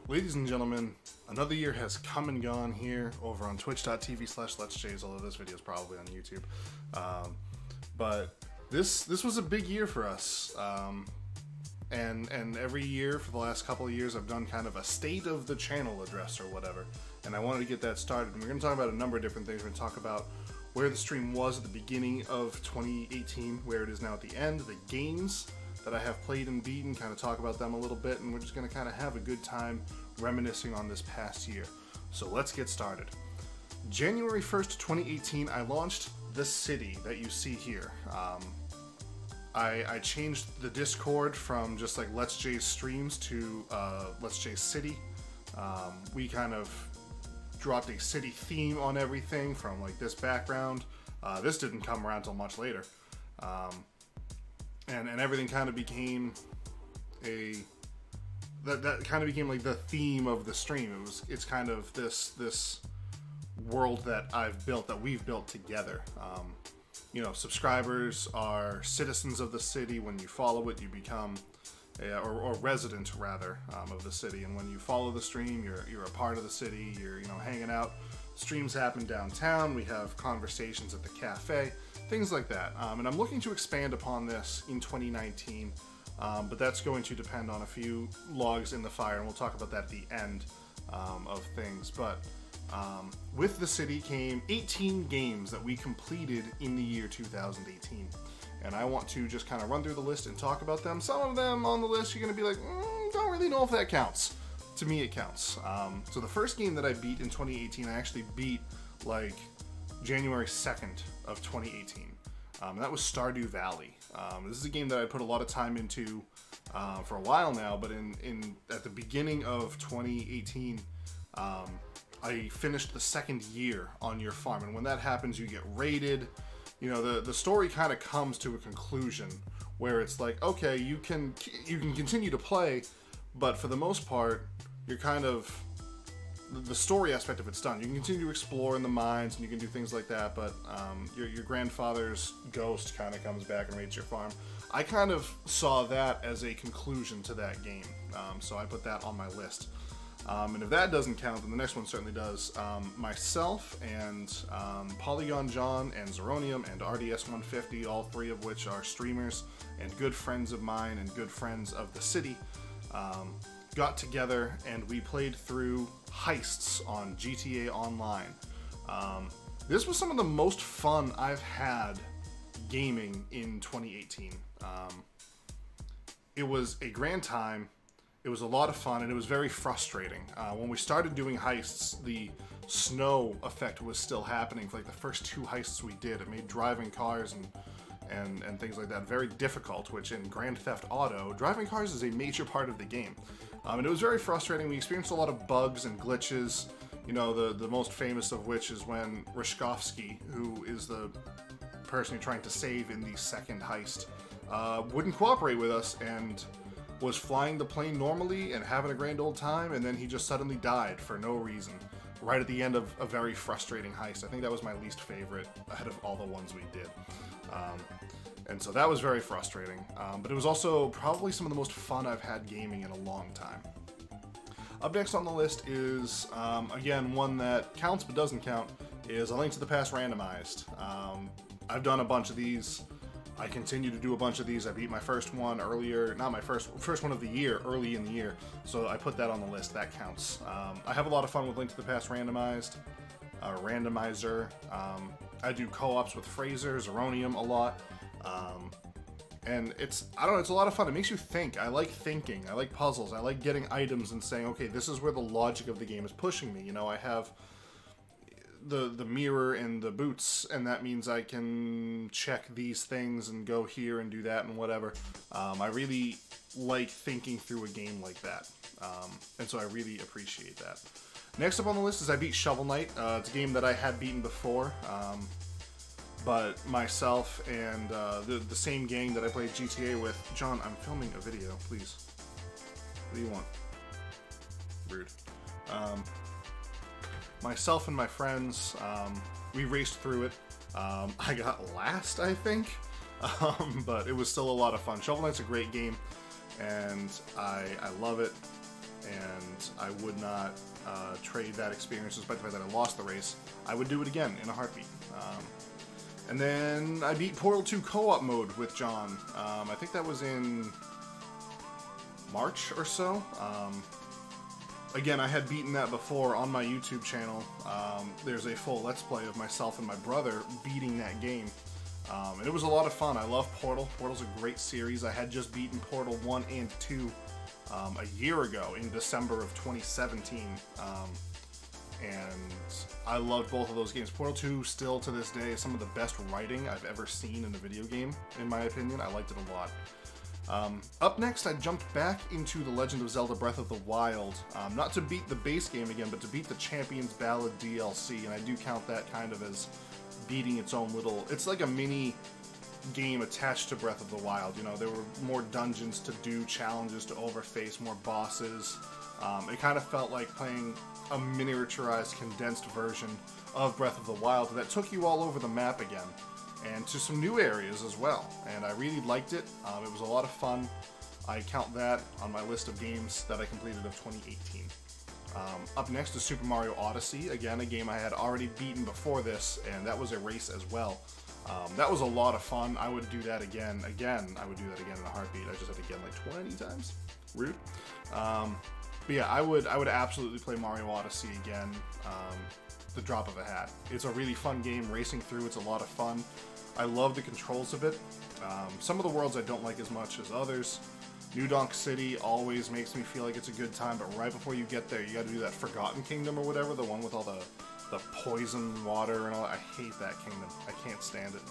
Ladies and gentlemen, another year has come and gone here over on twitch.tv/letsjays, although this video is probably on YouTube. But this was a big year for us. And every year for the last couple of years I've done kind of a state of the channel address or whatever. And I wanted to get that started. And we're going to talk about a number of different things. We're going to talk about where the stream was at the beginning of 2018, where it is now at the end, the games that I have played and beaten, kind of talk about them a little bit, and we're just going to kind of have a good time reminiscing on this past year. So let's get started. January 1st, 2018, I launched The City that you see here. I changed the Discord from just like Let's Jay's streams to Let's Jay's City. We kind of dropped a city theme on everything from like this background. This didn't come around until much later. And everything kind of became that kind of became like the theme of the stream. It's kind of this world that we've built together. You know, subscribers are citizens of the city. When you follow it, you become or resident rather of the city. And when you follow the stream, you're a part of the city. You're hanging out. Streams happen downtown. We have conversations at the cafe, things like that. And I'm looking to expand upon this in 2019, but that's going to depend on a few logs in the fire, and we'll talk about that at the end of things. But with the city came 18 games that we completed in the year 2018. And I want to just kind of run through the list and talk about them. Some of them on the list you're going to be like, don't really know if that counts. To me, it counts. So the first game that I beat in 2018, I actually beat like January 2nd of 2018. And that was Stardew Valley. This is a game that I put a lot of time into for a while now, but at the beginning of 2018, I finished the second year on your farm. And when that happens, you get raided. You know, the story kind of comes to a conclusion where it's like, okay, you can continue to play, but for the most part, you're kind of, the story aspect of it's done. You can continue to explore in the mines and you can do things like that, but your grandfather's ghost kind of comes back and raids your farm. I kind of saw that as a conclusion to that game, so I put that on my list. And if that doesn't count, then the next one certainly does. Myself and Polygon John and Zeronium and RDS150, all three of which are streamers and good friends of mine and good friends of the city, got together and we played through heists on GTA Online. This was some of the most fun I've had gaming in 2018. It was a grand time. It was a lot of fun, and it was very frustrating. When we started doing heists, the snow effect was still happening for like the first two heists we did. It made driving cars and things like that very difficult, which in Grand Theft Auto, driving cars is a major part of the game. And it was very frustrating. We experienced a lot of bugs and glitches, you know, the most famous of which is when Rishkovsky, who is the person you're trying to save in the second heist, wouldn't cooperate with us and was flying the plane normally and having a grand old time, and then he just suddenly died for no reason right at the end of a very frustrating heist. I think that was my least favorite out of all the ones we did. And so that was very frustrating, but it was also probably some of the most fun I've had gaming in a long time. Up next on the list is, again, one that counts but doesn't count, is A Link to the Past Randomized. I've done a bunch of these. I continue to do a bunch of these. I beat my first one earlier, not my first one of the year, early in the year, so I put that on the list. That counts. I have a lot of fun with Link to the Past Randomized, Randomizer. I do co-ops with Fraser, Zeronium a lot. And I don't know, it's a lot of fun. It makes you think. I like thinking. I like puzzles. I like getting items and saying, okay, this is where the logic of the game is pushing me. You know, I have the mirror and the boots, and that means I can check these things and go here and do that and whatever. I really like thinking through a game like that. And so I really appreciate that. Next up on the list is I beat Shovel Knight. It's a game that I had beaten before. But myself and the same gang that I played GTA with... John, I'm filming a video, please. What do you want? Rude. Myself and my friends, we raced through it. I got last, I think, but it was still a lot of fun. Shovel Knight's a great game, and I love it. and I would not trade that experience despite the fact that I lost the race. I would do it again in a heartbeat. And then I beat Portal 2 co-op mode with John. I think that was in March or so. Again, I had beaten that before on my YouTube channel. There's a full Let's Play of myself and my brother beating that game. And it was a lot of fun. I love Portal. Portal's a great series. I had just beaten Portal 1 and 2 a year ago in December of 2017. And I loved both of those games. Portal 2 still to this day is some of the best writing I've ever seen in a video game, in my opinion. I liked it a lot. Up next, I jumped back into The Legend of Zelda Breath of the Wild, not to beat the base game again, but to beat the Champions Ballad DLC, and I do count that kind of as beating its own little... It's like a mini game attached to Breath of the Wild. You know, there were more dungeons to do, challenges to overface, more bosses. It kind of felt like playing a miniaturized, condensed version of Breath of the Wild that took you all over the map again, and to some new areas as well, and I really liked it. It was a lot of fun. I count that on my list of games that I completed of 2018. Up next is Super Mario Odyssey, again a game I had already beaten before this, and that was a race as well. That was a lot of fun. I would do that again. I would do that again in a heartbeat. I just had to again like 20 times. Rude. But yeah, I would absolutely play Mario Odyssey again. The drop of a hat. It's a really fun game. Racing through, it's a lot of fun. I love the controls of it. Some of the worlds I don't like as much as others. New Donk City always makes me feel like it's a good time, but right before you get there, you got to do that Forgotten Kingdom or whatever, the one with all the poison water and all that. I hate that kingdom. I can't stand it.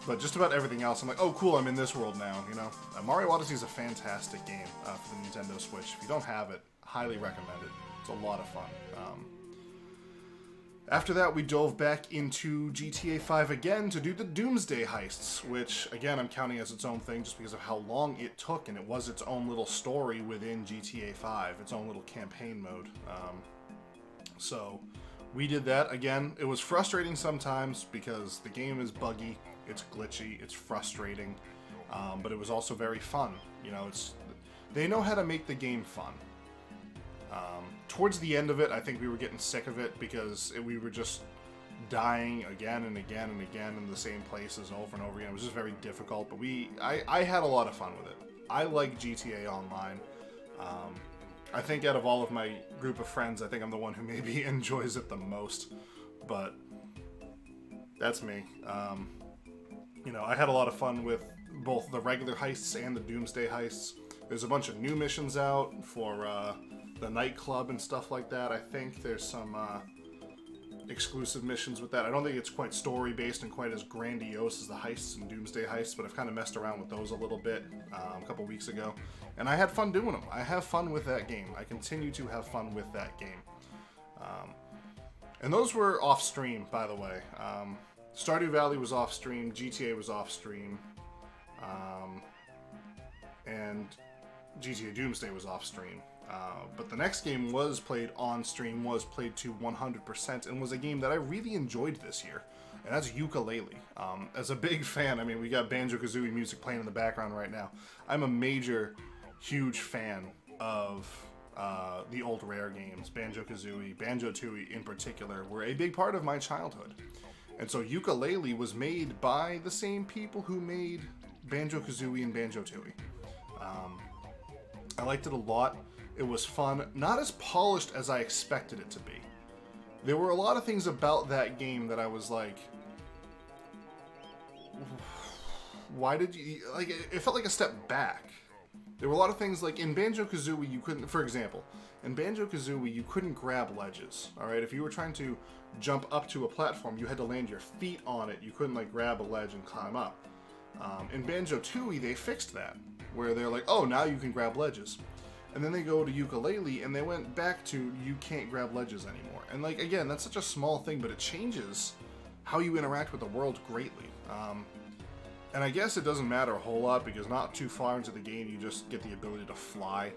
But just about everything else, I'm like, oh cool, I'm in this world now, you know? Mario Odyssey is a fantastic game for the Nintendo Switch. If you don't have it, highly recommend it. It's a lot of fun. After that, we dove back into GTA 5 again to do the Doomsday Heists, which, again, I'm counting as its own thing just because of how long it took, and it was its own little story within GTA 5, its own little campaign mode. So, we did that. Again, it was frustrating sometimes because the game is buggy, it's glitchy, it's frustrating, but it was also very fun. You know, they know how to make the game fun. Towards the end of it, I think we were getting sick of it because we were just dying again and again and again in the same places over and over again. It was just very difficult, but I had a lot of fun with it. I like GTA Online. I think out of all of my group of friends, I think I'm the one who maybe enjoys it the most, but that's me. You know, I had a lot of fun with both the regular heists and the Doomsday Heists. There's a bunch of new missions out for the nightclub and stuff like that. I think there's some exclusive missions with that. I don't think it's quite story-based and quite as grandiose as the heists and Doomsday Heists, but I've kind of messed around with those a little bit a couple weeks ago, and I had fun doing them. I have fun with that game. I continue to have fun with that game. And those were off-stream, by the way. Stardew Valley was off-stream, GTA was off-stream, and GTA Doomsday was off-stream. But the next game was played on stream, was played to 100%, and was a game that I really enjoyed this year, and that's Yooka-Laylee. As a big fan, I mean, we got Banjo-Kazooie music playing in the background right now. I'm a major, huge fan of the old Rare games. Banjo-Kazooie, Banjo-Tooie in particular, were a big part of my childhood. And so Yooka-Laylee was made by the same people who made Banjo-Kazooie and Banjo-Tooie. I liked it a lot. It was fun. Not as polished as I expected it to be. There were a lot of things about that game that I was like, why did you... Like, it felt like a step back. There were a lot of things, like, in Banjo-Kazooie, you couldn't... For example, in Banjo-Kazooie, you couldn't grab ledges, alright? If you were trying to jump up to a platform, you had to land your feet on it. You couldn't, like, grab a ledge and climb up. In Banjo-Tooie, they fixed that, where they're like, oh, now you can grab ledges. And then they go to Yooka-Laylee, and they went back to, you can't grab ledges anymore. And, like, again, that's such a small thing, but it changes how you interact with the world greatly. And I guess it doesn't matter a whole lot, because not too far into the game, you just get the ability to fly.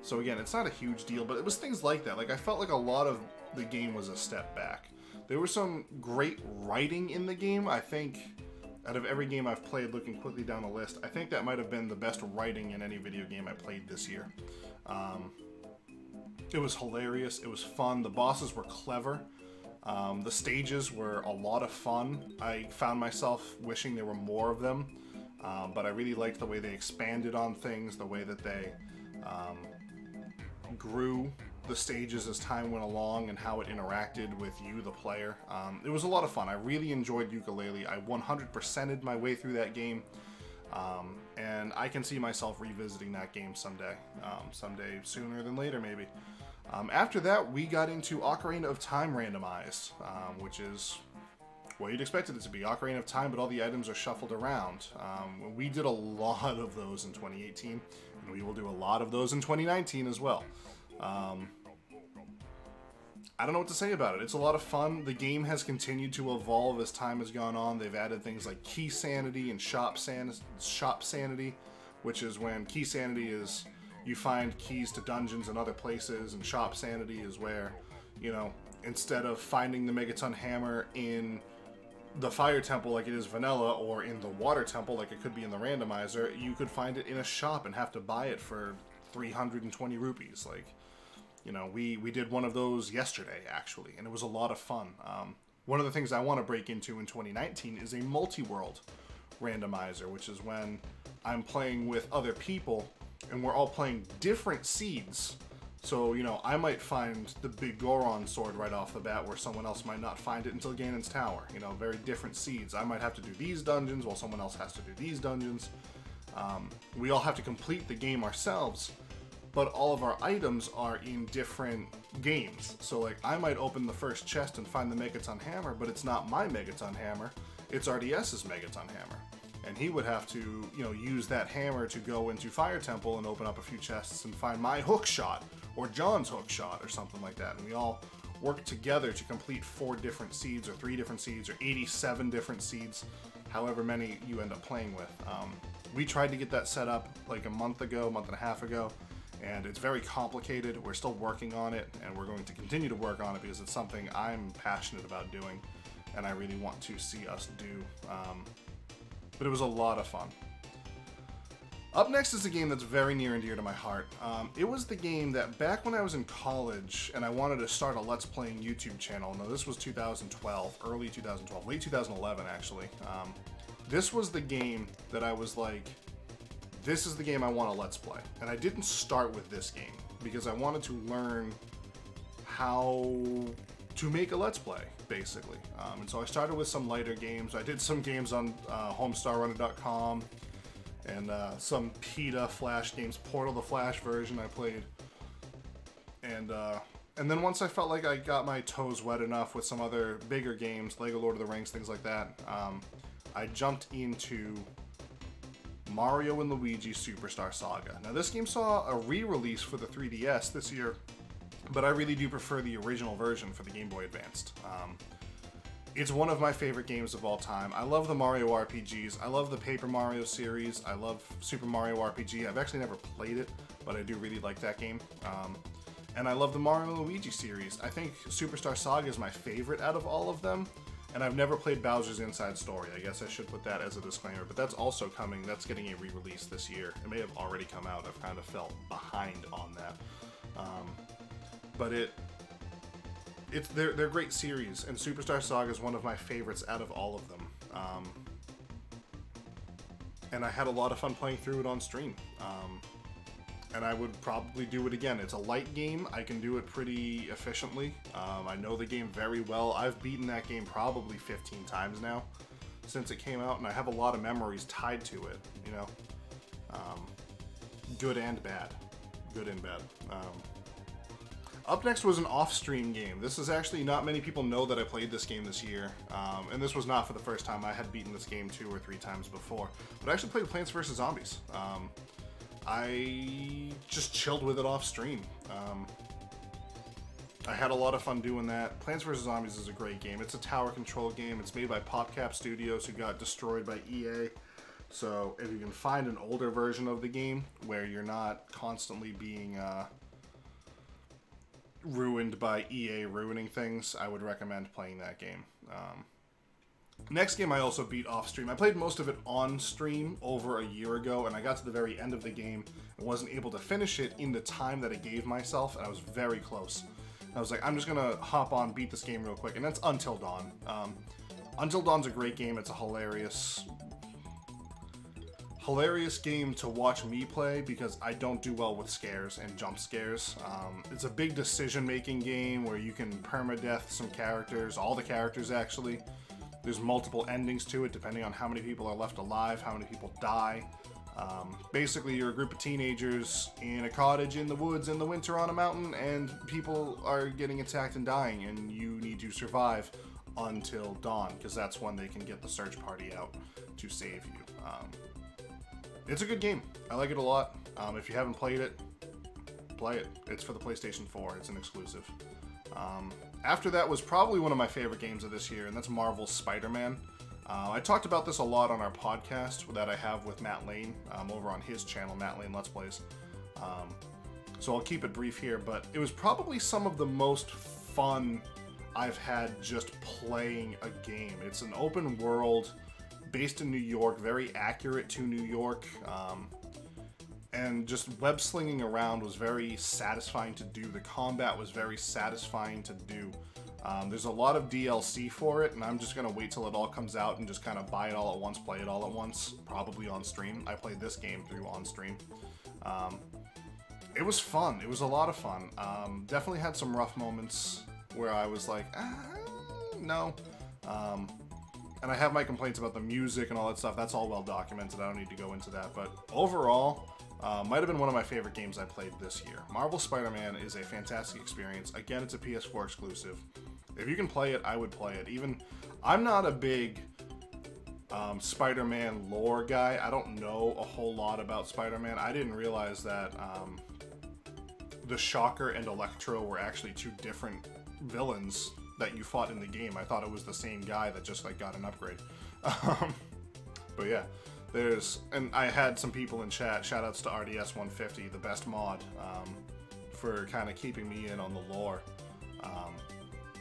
So again, it's not a huge deal, but it was things like that. Like, I felt like a lot of the game was a step back. There was some great writing in the game. I think Out of every game I've played, looking quickly down the list, I think that might have been the best writing in any video game I played this year. It was hilarious. It was fun. The bosses were clever. The stages were a lot of fun. I found myself wishing there were more of them, but I really liked the way they expanded on things, the way that they grew the stages as time went along, and how it interacted with you, the player. It was a lot of fun. I really enjoyed Yooka-Laylee. I 100%ed my way through that game, and I can see myself revisiting that game someday. Someday sooner than later, maybe. After that, we got into Ocarina of Time Randomized, which is what you'd expected it to be. Ocarina of Time, but all the items are shuffled around. We did a lot of those in 2018, and we will do a lot of those in 2019 as well. I don't know what to say about it. It's a lot of fun. The game has continued to evolve as time has gone on. They've added things like Key Sanity and Shop Sanity, which is when Key Sanity is you find keys to dungeons and other places, and Shop Sanity is where, you know, instead of finding the Megaton Hammer in the Fire Temple like it is vanilla, or in the Water Temple like it could be in the randomizer, you could find it in a shop and have to buy it for 320 rupees. Like, you know, we did one of those yesterday, actually, and it was a lot of fun. One of the things I want to break into in 2019 is a multi-world randomizer, which is when I'm playing with other people and we're all playing different seeds. So, you know, I might find the big Goron sword right off the bat where someone else might not find it until Ganon's Tower. You know, very different seeds. I might have to do these dungeons while someone else has to do these dungeons. We all have to complete the game ourselves, but all of our items are in different games. So, like, I might open the first chest and find the Megaton Hammer, but it's not my Megaton Hammer, it's RDS's Megaton Hammer. And he would have to, you know, use that hammer to go into Fire Temple and open up a few chests and find my hook shot, or John's hook shot, or something like that. And we all work together to complete 4 different seeds, or 3 different seeds, or 87 different seeds, however many you end up playing with. We tried to get that set up like a month and a half ago, and it's very complicated. We're still working on it, and we're going to continue to work on it because it's something I'm passionate about doing, and I really want to see us do. But it was a lot of fun. Up next is a game that's very near and dear to my heart. It was the game that back when I was in college and I wanted to start a Let's Playing YouTube channel. Now this was 2012, early 2012, late 2011 actually. This was the game that I was like, this is the game I want to Let's Play. And I didn't start with this game because I wanted to learn how to make a Let's Play, basically. And so I started with some lighter games. I did some games on HomestarRunner.com and some PETA Flash games, Portal the Flash version I played. And then once I felt like I got my toes wet enough with some other bigger games, Lego Lord of the Rings, things like that, I jumped into Mario & Luigi Superstar Saga. Now this game saw a re-release for the 3DS this year, but I really do prefer the original version for the Game Boy Advanced. It's one of my favorite games of all time. I love the Mario RPGs. I love the Paper Mario series. I love Super Mario RPG. I've actually never played it, but I do really like that game. And I love the Mario & Luigi series. I think Superstar Saga is my favorite out of all of them, and I've never played Bowser's Inside Story. I guess I should put that as a disclaimer, but that's also coming. That's getting a re-release this year. It may have already come out. I've kind of felt behind on that. But they're great series, and Superstar Saga is one of my favorites out of all of them. And I had a lot of fun playing through it on stream. And I would probably do it again. It's a light game. I can do it pretty efficiently. I know the game very well. I've beaten that game probably 15 times now since it came out, and I have a lot of memories tied to it, you know. Good and bad. Good and bad. Up next was an off-stream game. This is actually, not many people know that I played this game this year, and this was not for the first time. I had beaten this game 2 or 3 times before, but I actually played Plants vs. Zombies. I just chilled with it off-stream. I had a lot of fun doing that. Plants vs. Zombies is a great game. It's a tower control game. It's made by PopCap Studios, who got destroyed by EA. So if you can find an older version of the game where you're not constantly being ruined by EA ruining things, I would recommend playing that game. Next game I also beat off stream. I played most of it on stream over a year ago, and I got to the very end of the game and wasn't able to finish it in the time that I gave myself, and I was very close. I was like, I'm just gonna hop on, beat this game real quick, and that's Until Dawn. Until Dawn's a great game. It's a hilarious game to watch me play because I don't do well with scares and jump scares. It's a big decision-making game where you can permadeath some characters, all the characters actually. There's multiple endings to it depending on how many people are left alive, how many people die. Basically, you're a group of teenagers in a cottage in the woods in the winter on a mountain, and people are getting attacked and dying, and you need to survive until dawn, because that's when they can get the search party out to save you. It's a good game. I like it a lot. If you haven't played it, play it. It's for the PlayStation 4. It's an exclusive. After that was probably one of my favorite games of this year, and that's Marvel's Spider-Man. I talked about this a lot on our podcast that I have with Matt Lane over on his channel, Matt Lane Let's Plays. So I'll keep it brief here, but it was probably some of the most fun I've had just playing a game. It's an open world based in New York, very accurate to New York, and just web slinging around was very satisfying to do. The combat was very satisfying to do. There's a lot of DLC for it, and I'm just going to wait till it all comes out and just kind of buy it all at once, play it all at once, probably on stream. I played this game through on stream. It was fun. It was a lot of fun. Definitely had some rough moments where I was like, no. And I have my complaints about the music and all that stuff. That's all well documented. I don't need to go into that. But overall, might have been one of my favorite games I played this year. Marvel Spider-Man is a fantastic experience. Again, it's a PS4 exclusive. If you can play it, I would play it. I'm not a big Spider-Man lore guy. I don't know a whole lot about Spider-Man. I didn't realize that the Shocker and Electro were actually two different villains that you fought in the game. I thought it was the same guy that just like got an upgrade. But yeah. And I had some people in chat, shoutouts to RDS150, the best mod, for kind of keeping me in on the lore.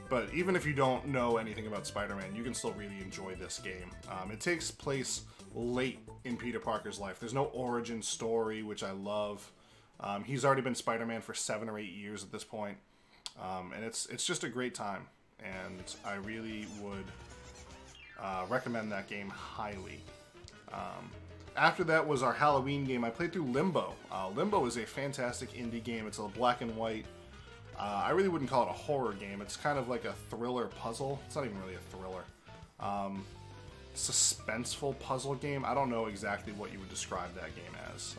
But even if you don't know anything about Spider-Man, you can still really enjoy this game. It takes place late in Peter Parker's life. There's no origin story, which I love. He's already been Spider-Man for 7 or 8 years at this point. And it's just a great time. And I really would recommend that game highly. After that was our Halloween game. I played through Limbo. Limbo is a fantastic indie game. It's a black and white. I really wouldn't call it a horror game. It's kind of like a thriller puzzle. It's not even really a thriller. Suspenseful puzzle game. I don't know exactly what you would describe that game as.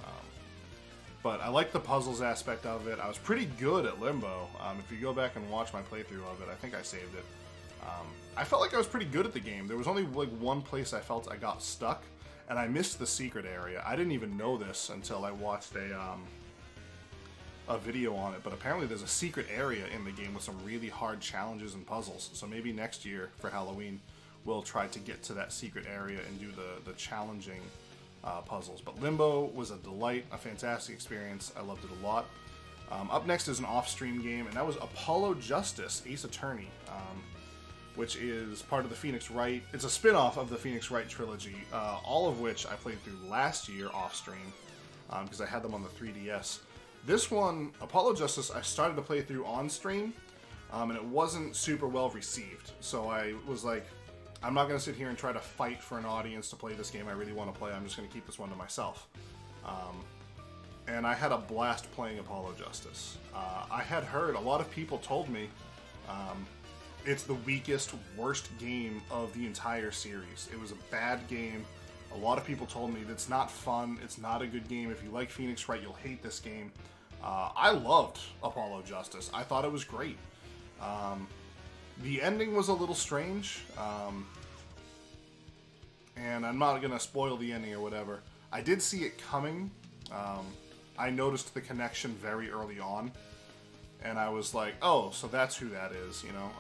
But I like the puzzles aspect of it. I was pretty good at Limbo. If you go back and watch my playthrough of it, I think I saved it. I felt like I was pretty good at the game. There was only like one place I felt I got stuck, and I missed the secret area. I didn't even know this until I watched a video on it, but apparently there's a secret area in the game with some really hard challenges and puzzles. So maybe next year for Halloween, we'll try to get to that secret area and do the challenging puzzles. But Limbo was a delight, a fantastic experience. I loved it a lot. Up next is an off-stream game, and that was Apollo Justice, Ace Attorney, which is part of the Phoenix Wright. It's a spin-off of the Phoenix Wright trilogy, all of which I played through last year off-stream, because I had them on the 3DS. This one, Apollo Justice, I started to play through on-stream, and it wasn't super well received. So I was like, I'm not going to sit here and try to fight for an audience to play this game I really want to play. I'm just going to keep this one to myself. And I had a blast playing Apollo Justice. I had heard, a lot of people told me, it's the weakest, worst game of the entire series. It was a bad game. A lot of people told me that it's not fun, it's not a good game. If you like Phoenix Wright, you'll hate this game. I loved Apollo Justice. I thought it was great. The ending was a little strange, and I'm not going to spoil the ending or whatever. I did see it coming. I noticed the connection very early on, and I was like, oh, so that's who that is, you know?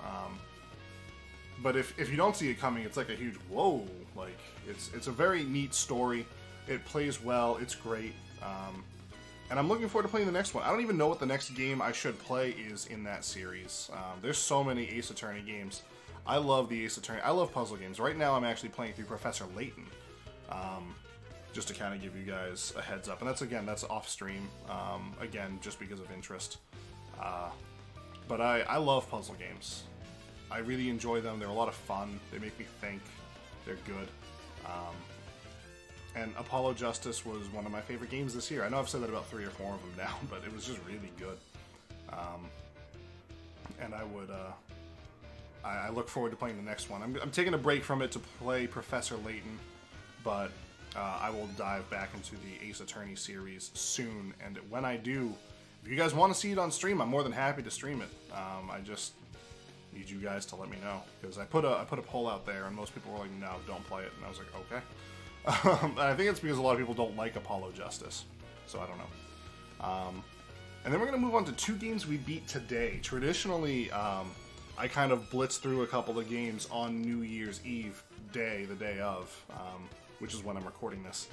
But if you don't see it coming, it's like a huge whoa. Like, it's a very neat story. It plays well. It's great. And I'm looking forward to playing the next one. I don't even know what the next game I should play is in that series. There's so many Ace Attorney games. I love the Ace Attorney. I love puzzle games. Right now I'm actually playing through Professor Layton. Just to kind of give you guys a heads up. And that's off stream. Again, just because of interest. But I love puzzle games. I really enjoy them. They're a lot of fun. They make me think. They're good. And Apollo Justice was one of my favorite games this year. I know I've said that about 3 or 4 of them now, but it was just really good. And I look forward to playing the next one. I'm taking a break from it to play Professor Layton, but I will dive back into the Ace Attorney series soon. And when I do, if you guys want to see it on stream, I'm more than happy to stream it. I just need you guys to let me know, because I put a poll out there, and most people were like, "No, don't play it," and I was like, "Okay." And I think it's because a lot of people don't like Apollo Justice, so I don't know. And then we're going to move on to 2 games we beat today. Traditionally, I kind of blitz through a couple of games on New Year's Eve day, the day of, which is when I'm recording this,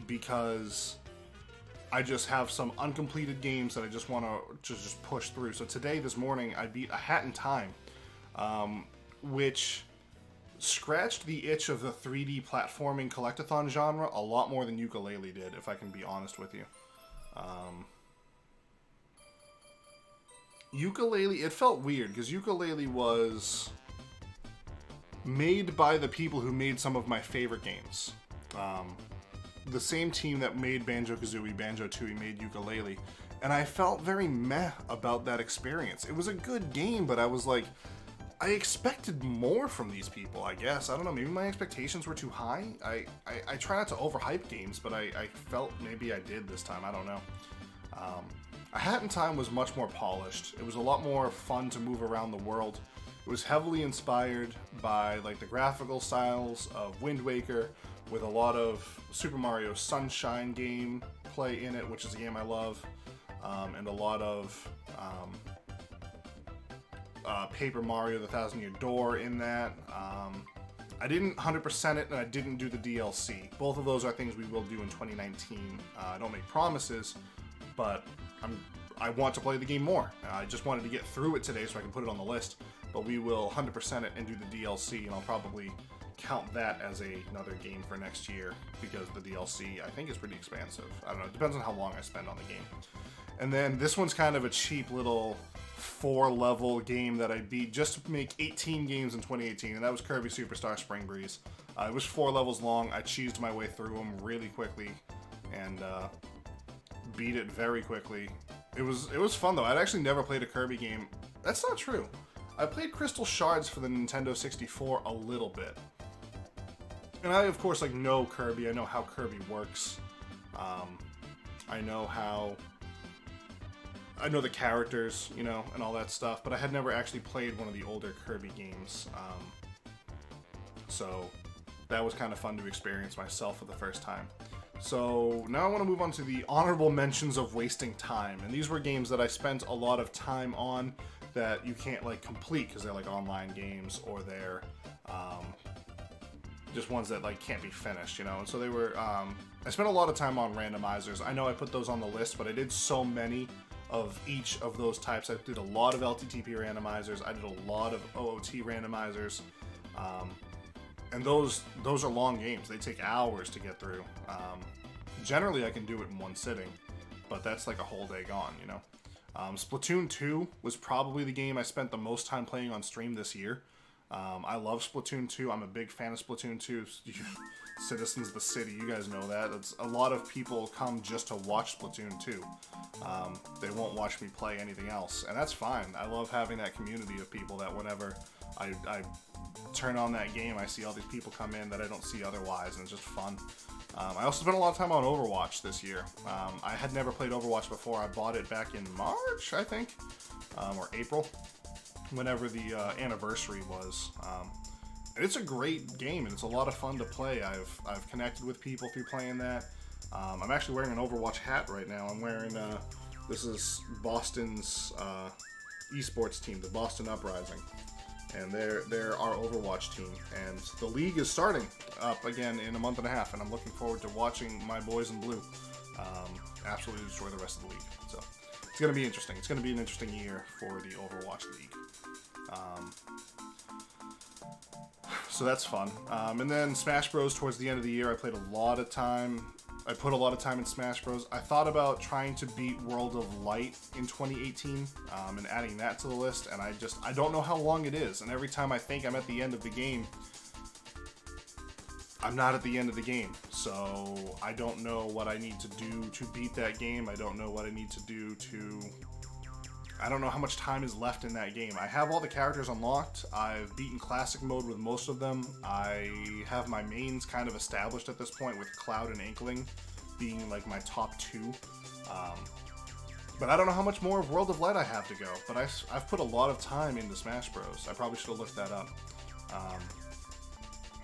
because I just have some uncompleted games that I just want to just push through. So today, this morning, I beat A Hat in Time, which scratched the itch of the 3D platforming collectathon genre a lot more than Yooka-Laylee did, if I can be honest with you. Yooka-Laylee, it felt weird, because Yooka-Laylee was made by the people who made some of my favorite games. The same team that made Banjo-Kazooie, Banjo-Tooie made Yooka-Laylee, and I felt very meh about that experience. It was a good game, but I was like, I expected more from these people, I guess. I don't know, maybe my expectations were too high? I try not to overhype games, but I felt maybe I did this time, I don't know. A Hat in Time was much more polished. It was a lot more fun to move around the world. It was heavily inspired by like the graphical styles of Wind Waker, with a lot of Super Mario Sunshine game play in it, which is a game I love, and a lot of Paper Mario The Thousand Year Door in that. I didn't 100% it, and I didn't do the DLC. Both of those are things we will do in 2019. I don't make promises, but I want to play the game more. I just wanted to get through it today so I can put it on the list, but we will 100% it and do the DLC, and I'll probably count that as another game for next year, because the DLC I think is pretty expansive. I don't know, it depends on how long I spend on the game. And then this one's kind of a cheap little 4-level game that I beat just to make 18 games in 2018, and that was Kirby Superstar Spring Breeze. It was 4 levels long. I cheesed my way through them really quickly and beat it very quickly. It was fun though. I'd actually never played a Kirby game. That's not true. I played Crystal Shards for the Nintendo 64 a little bit. And I, of course, like, know Kirby. I know how Kirby works. I know the characters, you know, and all that stuff, but I had never actually played one of the older Kirby games. So that was kind of fun to experience myself for the first time. So now I want to move on to the honorable mentions of wasting time. And these were games that I spent a lot of time on that you can't, like, complete because they're, like, online games, or they're just ones that, like, can't be finished, you know? And so they were, I spent a lot of time on randomizers. I know I put those on the list, but I did so many of each of those types. I did a lot of LTTP randomizers. I did a lot of OOT randomizers. And those are long games. They take hours to get through. Generally, I can do it in one sitting, but that's like a whole day gone, you know? Splatoon 2 was probably the game I spent the most time playing on stream this year. I love Splatoon 2. I'm a big fan of Splatoon 2. Citizens of the City, you guys know that. It's a lot of people come just to watch Splatoon 2. They won't watch me play anything else, and that's fine. I love having that community of people that whenever I turn on that game, I see all these people come in that I don't see otherwise, and it's just fun. I also spent a lot of time on Overwatch this year. I had never played Overwatch before. I bought it back in March, I think, or April, whenever the anniversary was. And it's a great game, and it's a lot of fun to play. I've connected with people through playing that. I'm actually wearing an Overwatch hat right now. I'm wearing, this is Boston's esports team, the Boston Uprising. And they're our Overwatch team. And the league is starting up again in a month and a half, and I'm looking forward to watching my boys in blue absolutely destroy the rest of the league. So it's going to be interesting. It's going to be an interesting year for the Overwatch League. So that's fun. And then Smash Bros. Towards the end of the year, I played a lot of time. I put a lot of time in Smash Bros. I thought about trying to beat World of Light in 2018 and adding that to the list, and I don't know how long it is. And every time I think I'm at the end of the game, I'm not at the end of the game. So I don't know what I need to do to beat that game. I don't know what I need to do to... I don't know how much time is left in that game. I have all the characters unlocked. I've beaten Classic Mode with most of them. I have my mains kind of established at this point, with Cloud and Inkling being like my top two. But I don't know how much more of World of Light I have to go. But I've put a lot of time into Smash Bros. I probably should have looked that up.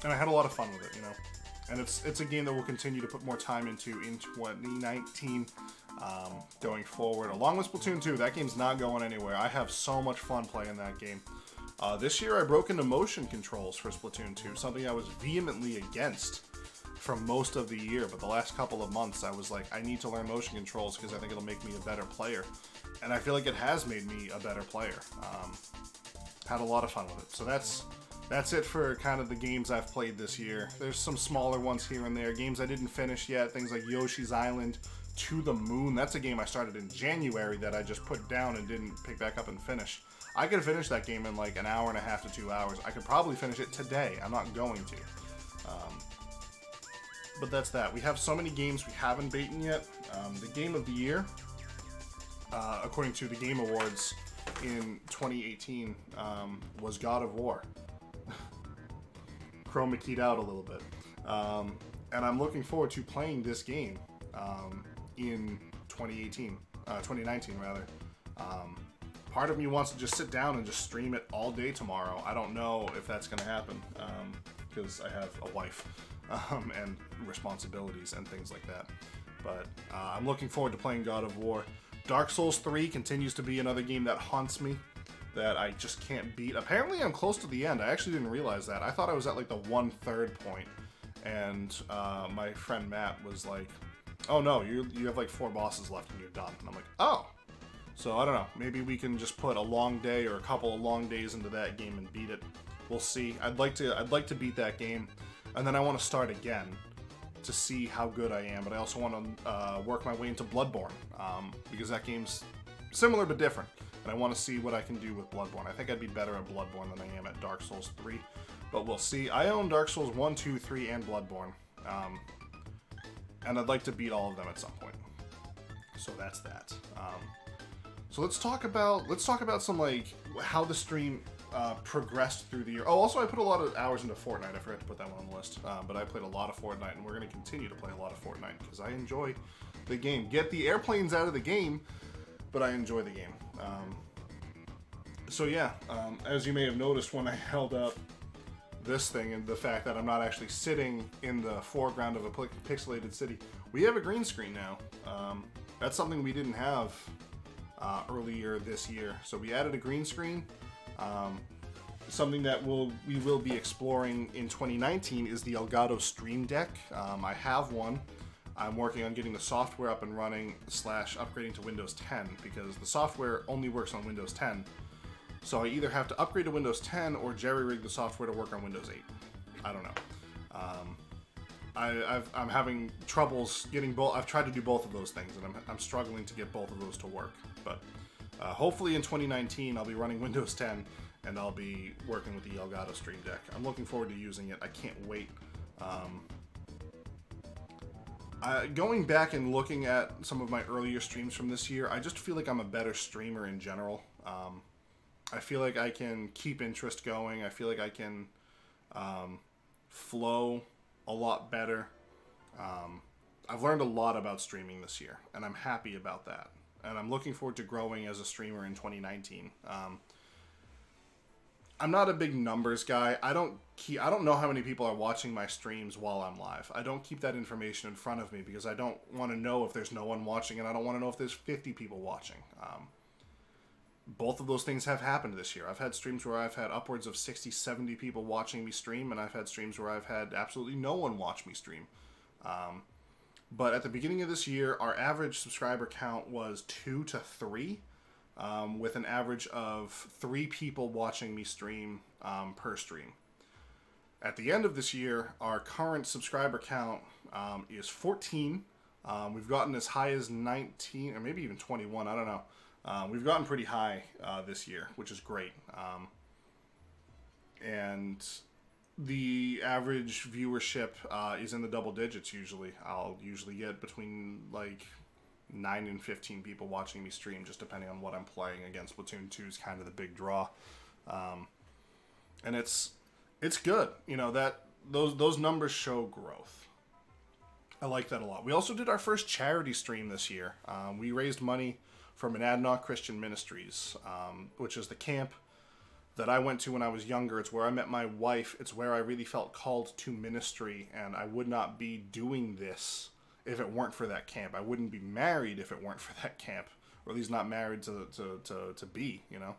And I had a lot of fun with it, you know. And it's a game that we'll continue to put more time into in 2019. Going forward, along with Splatoon 2. That game's not going anywhere. I have so much fun playing that game. This year I broke into motion controls for Splatoon 2, something I was vehemently against for most of the year, but the last couple of months I was like, I need to learn motion controls because I think it'll make me a better player. And I feel like it has made me a better player. Had a lot of fun with it. So that's it for kind of the games I've played this year. There's some smaller ones here and there, games I didn't finish yet, things like Yoshi's Island, To the Moon. That's a game I started in January that I just put down and didn't pick back up and finish. I could finish that game in like an hour and a half to 2 hours. I could probably finish it today. I'm not going to. But that's that. We have so many games we haven't beaten yet. The game of the year, according to the Game Awards in 2018, was God of War. Chroma keyed out a little bit. And I'm looking forward to playing this game in 2019 rather. Part of me wants to just sit down and just stream it all day tomorrow. I don't know if that's going to happen because I have a wife and responsibilities and things like that. But I'm looking forward to playing God of War. Dark Souls 3 continues to be another game that haunts me, that I just can't beat. Apparently I'm close to the end. I actually didn't realize that. I thought I was at like the 1/3 point. And my friend Matt was like, oh no, you have like 4 bosses left and you're done. And I'm like, oh. So I don't know, maybe we can just put a long day or a couple of long days into that game and beat it. We'll see. I'd like to beat that game, and then I want to start again to see how good I am. But I also want to work my way into Bloodborne because that game's similar but different, and I want to see what I can do with Bloodborne. I think I'd be better at Bloodborne than I am at Dark Souls 3, but we'll see. I own Dark Souls 1, 2, 3, and Bloodborne, and I'd like to beat all of them at some point. So that's that. So let's talk about some like how the stream progressed through the year. Oh, also I put a lot of hours into Fortnite. I forgot to put that one on the list, but I played a lot of Fortnite, and we're going to continue to play a lot of Fortnite because I enjoy the game. Get the airplanes out of the game, but I enjoy the game. So yeah, as you may have noticed when I held up this thing and the fact that I'm not actually sitting in the foreground of a pixelated city, we have a green screen now. That's something we didn't have earlier this year. So we added a green screen. Something that we will be exploring in 2019 is the Elgato Stream Deck. I have one. I'm working on getting the software up and running / upgrading to Windows 10 because the software only works on Windows 10. So I either have to upgrade to Windows 10 or jerry-rig the software to work on Windows 8. I don't know. I'm having troubles getting both. I've tried to do both of those things, and I'm struggling to get both of those to work. But hopefully in 2019, I'll be running Windows 10, and I'll be working with the Elgato Stream Deck. I'm looking forward to using it. I can't wait. Going back and looking at some of my earlier streams from this year, I just feel like I'm a better streamer in general. I feel like I can keep interest going. I feel like I can flow a lot better. I've learned a lot about streaming this year, and I'm happy about that. And I'm looking forward to growing as a streamer in 2019. I'm not a big numbers guy. I don't know how many people are watching my streams while I'm live. I don't keep that information in front of me because I don't want to know if there's no one watching, and I don't want to know if there's 50 people watching. Both of those things have happened this year. I've had streams where I've had upwards of 60, 70 people watching me stream, and I've had streams where I've had absolutely no one watch me stream. But at the beginning of this year, our average subscriber count was 2 to 3. with an average of 3 people watching me stream per stream. At the end of this year, our current subscriber count is 14. We've gotten as high as 19, or maybe even 21, I don't know. We've gotten pretty high this year, which is great. And the average viewership is in the double digits usually. I'll usually get between like 9 and 15 people watching me stream, just depending on what I'm playing. Again, Splatoon 2 is kind of the big draw. And it's good. You know, that those numbers show growth. I like that a lot. We also did our first charity stream this year. We raised money for Monadnock Christian Ministries, which is the camp that I went to when I was younger. It's where I met my wife. It's where I really felt called to ministry, and I would not be doing this if it weren't for that camp. I wouldn't be married if it weren't for that camp, or at least not married to be, you know.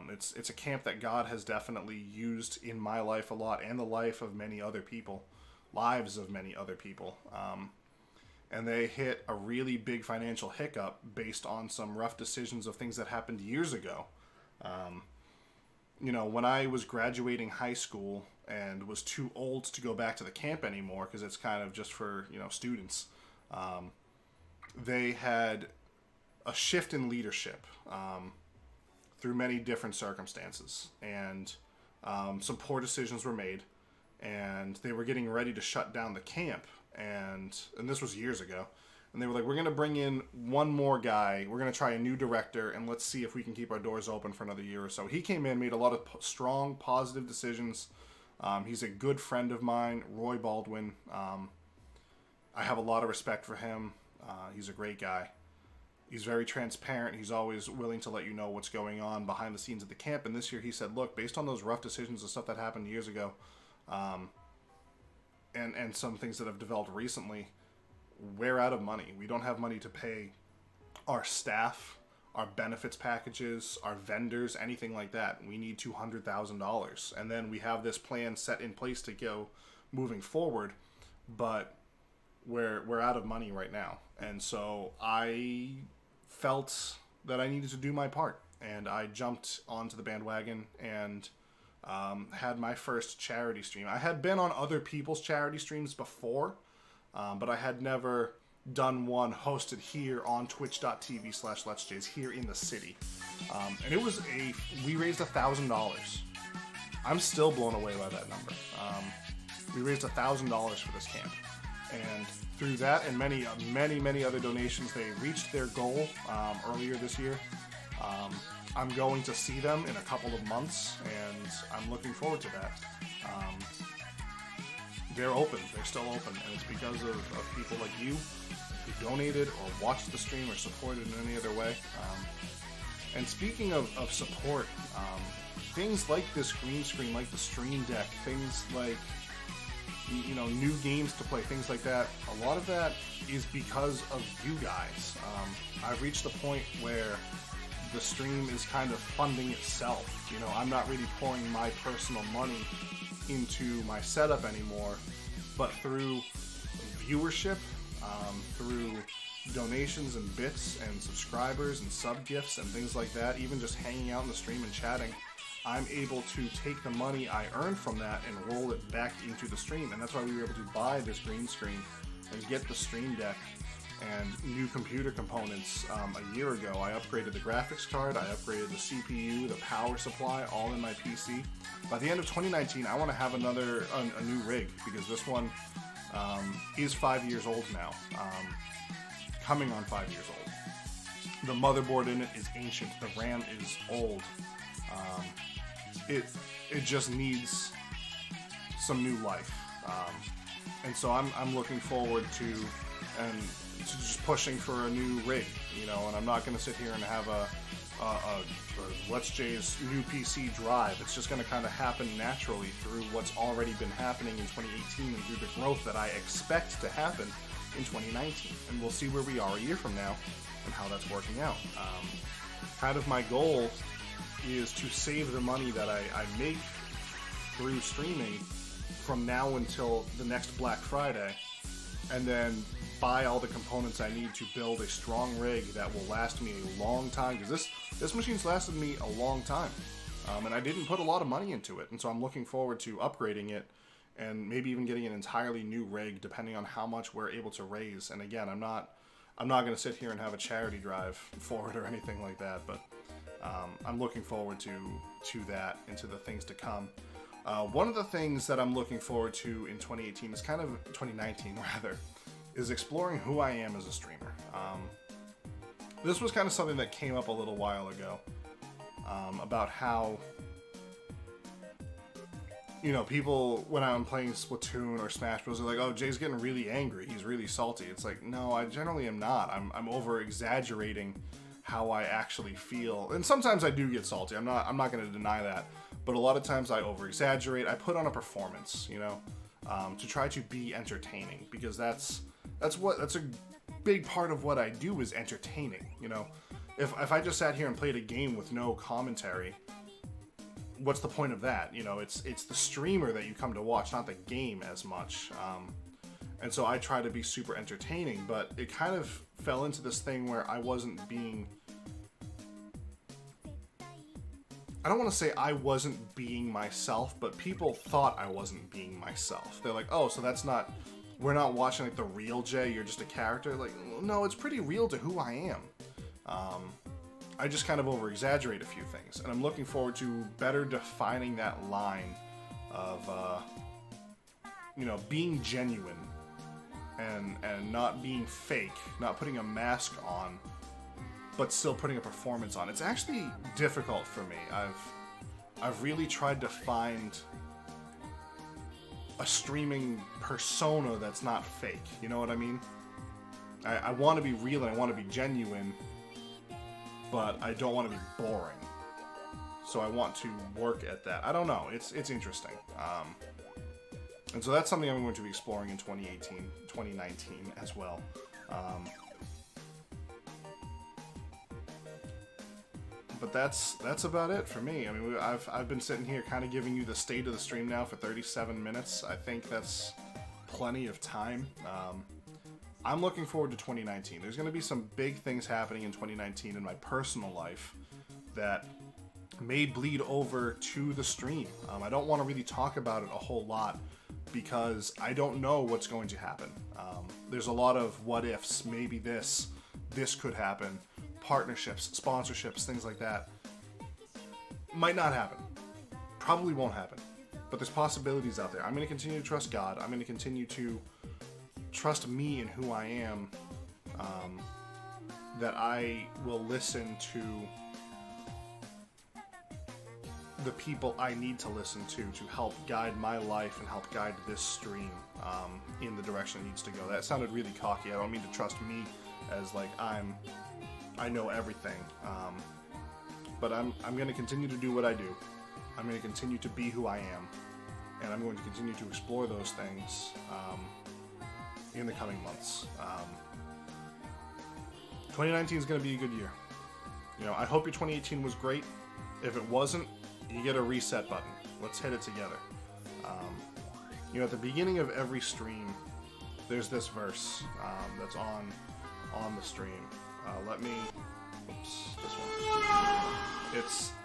It's a camp that God has definitely used in my life a lot, and the life of many other people, lives of many other people. And they hit a really big financial hiccup based on some rough decisions of things that happened years ago. You know, when I was graduating high school and was too old to go back to the camp anymore, because it's kind of just for, you know, students, they had a shift in leadership through many different circumstances, and some poor decisions were made, and they were getting ready to shut down the camp, and this was years ago. And they were like, we're going to bring in one more guy. We're going to try a new director, and let's see if we can keep our doors open for another year or so. He came in, made a lot of strong, positive decisions. He's a good friend of mine, Roy Baldwin. I have a lot of respect for him. He's a great guy. He's very transparent. He's always willing to let you know what's going on behind the scenes at the camp. And this year he said, look, based on those rough decisions and stuff that happened years ago, and some things that have developed recently, we're out of money. We don't have money to pay our staff, our benefits packages, our vendors, anything like that. We need $200,000. And then we have this plan set in place to go moving forward, but we're out of money right now. And so I felt that I needed to do my part, and I jumped onto the bandwagon and had my first charity stream. I had been on other people's charity streams before, but I had never done one hosted here on twitch.tv/letsjays here in the city. And it was we raised $1,000. I'm still blown away by that number. We raised $1,000 for this camp. And through that and many other donations, they reached their goal earlier this year. I'm going to see them in a couple of months, and I'm looking forward to that. They're open. They're still open, and it's because of people like you who donated or watched the stream or supported in any other way. And speaking of support, things like this green screen, like the Stream Deck, things like, you know, new games to play, things like that, a lot of that is because of you guys. I've reached the point where the stream is kind of funding itself. You know, I'm not really pouring my personal money into my setup anymore, but through viewership, through donations and bits and subscribers and sub gifts and things like that, even just hanging out in the stream and chatting, I'm able to take the money I earn from that and roll it back into the stream. And that's why we were able to buy this green screen and get the Stream Deck and new computer components a year ago. I upgraded the graphics card, I upgraded the CPU, the power supply, all in my PC. By the end of 2019, I want to have a new rig, because this one is 5 years old now, coming on 5 years old. The motherboard in it is ancient, the RAM is old. It just needs some new life, and so I'm looking forward to just pushing for a new rig, you know. And I'm not going to sit here and have a Let's Jay's new PC drive. It's just going to kind of happen naturally through what's already been happening in 2018 and through the growth that I expect to happen in 2019. And we'll see where we are a year from now and how that's working out. Kind of my goal is to save the money that I make through streaming from now until the next Black Friday, and then buy all the components I need to build a strong rig that will last me a long time, because this machine's lasted me a long time, and I didn't put a lot of money into it, and so I'm looking forward to upgrading it and maybe even getting an entirely new rig depending on how much we're able to raise. And again, I'm not going to sit here and have a charity drive for it or anything like that, but I'm looking forward to that and to the things to come. One of the things that I'm looking forward to in 2018 is 2019 rather, is exploring who I am as a streamer. This was kind of something that came up a little while ago, about how, you know, people, when I'm playing Splatoon or Smash Bros, are like, oh, Jay's getting really angry, he's really salty. It's like, no, I generally am not. I'm over exaggerating how I actually feel. And sometimes I do get salty. I'm not going to deny that. But a lot of times I over exaggerate. I put on a performance, you know, to try to be entertaining, because that's a big part of what I do, is entertaining. You know, if I just sat here and played a game with no commentary, what's the point of that? You know, it's the streamer that you come to watch, not the game as much. And so I try to be super entertaining, but it kind of fell into this thing where I wasn't being... I don't want to say I wasn't being myself, but people thought I wasn't being myself. They're like, oh, so that's not... We're not watching like the real Jay, you're just a character? Like, no, it's pretty real to who I am. I just kind of over-exaggerate a few things, and I'm looking forward to better defining that line of, you know, being genuine and not being fake, not putting a mask on, but still putting a performance on. It's actually difficult for me. I've really tried to find a streaming persona that's not fake, you know what I mean? I want to be real and I want to be genuine, but I don't want to be boring. So I want to work at that. I don't know. It's interesting. And so that's something I'm going to be exploring in 2019 as well. But that's about it for me. I mean, I've been sitting here kind of giving you the state of the stream now for 37 minutes. I think that's plenty of time. I'm looking forward to 2019. There's going to be some big things happening in 2019 in my personal life that may bleed over to the stream. I don't want to really talk about it a whole lot because I don't know what's going to happen. There's a lot of what ifs. Maybe this could happen. Partnerships, sponsorships, things like that. Might not happen. Probably won't happen. But there's possibilities out there. I'm going to continue to trust God. I'm going to continue to trust me and who I am, that I will listen to the people I need to listen to help guide my life and help guide this stream in the direction it needs to go. That sounded really cocky. I don't mean to trust me as like I know everything, but I'm going to continue to do what I do. I'm going to continue to be who I am, and I'm going to continue to explore those things in the coming months. 2019 is going to be a good year. You know, I hope your 2018 was great. If it wasn't, you get a reset button. Let's hit it together. You know, at the beginning of every stream, there's this verse that's on the stream. Let me, oops, this one.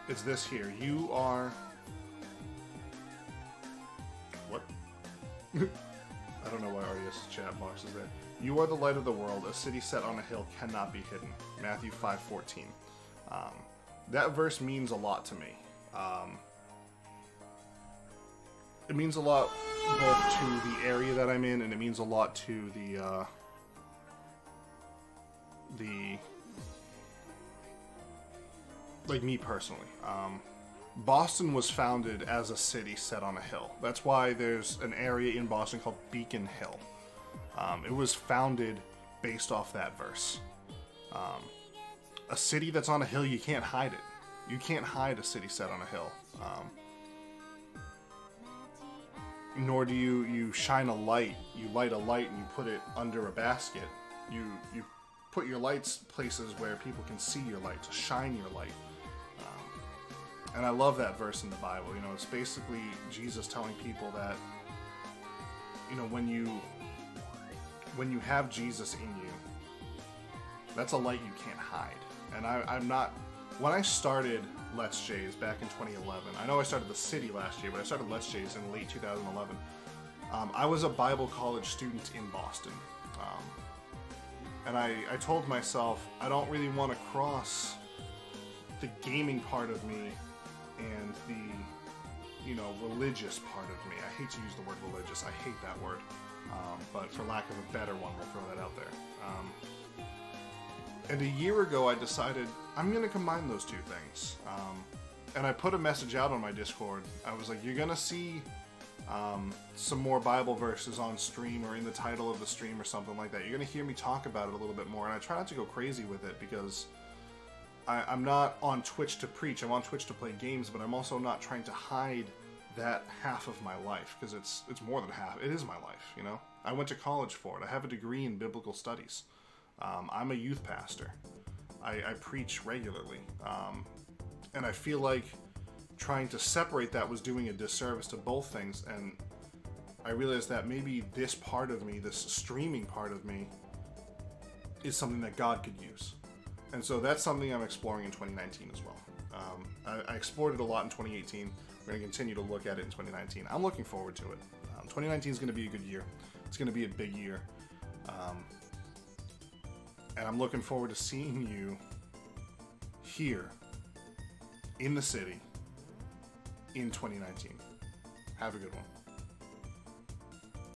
It's this here. You are, what? I don't know why Arias' chat box is there. You are the light of the world. A city set on a hill cannot be hidden. Matthew 5:14. That verse means a lot to me. It means a lot both to the area that I'm in, and it means a lot to the like me personally. Boston was founded as a city set on a hill. That's why there's an area in Boston called Beacon Hill. It was founded based off that verse. A city that's on a hill, you can't hide it. You can't hide a city set on a hill. Nor do you shine a light. You light a light and you put it under a basket. You put your lights places where people can see your light, to shine your light. And I love that verse in the Bible. You know, it's basically Jesus telling people that, you know, when when you have Jesus in you, that's a light you can't hide. And I'm not... When I started Let's Jays back in 2011, I know I started the city last year, but I started Let's Jays in late 2011. I was a Bible college student in Boston. And I told myself, I don't really want to cross the gaming part of me and the, you know, religious part of me. I hate to use the word religious. I hate that word. But for lack of a better one, we'll throw that out there. And a year ago, I decided I'm going to combine those two things. And I put a message out on my Discord. I was like, you're going to see some more Bible verses on stream or in the title of the stream or something like that. You're going to hear me talk about it a little bit more. And I try not to go crazy with it because I'm not on Twitch to preach. I'm on Twitch to play games, but I'm also not trying to hide that half of my life, because it's more than half. It is my life, you know? I went to college for it. I have a degree in biblical studies. I'm a youth pastor. I preach regularly. And I feel like trying to separate that was doing a disservice to both things, and I realized that maybe this part of me, this streaming part of me, is something that God could use. And so that's something I'm exploring in 2019 as well. I explored it a lot in 2018. We're going to continue to look at it in 2019. I'm looking forward to it. 2019 is going to be a good year. It's going to be a big year. And I'm looking forward to seeing you here in the city in 2019. Have a good one.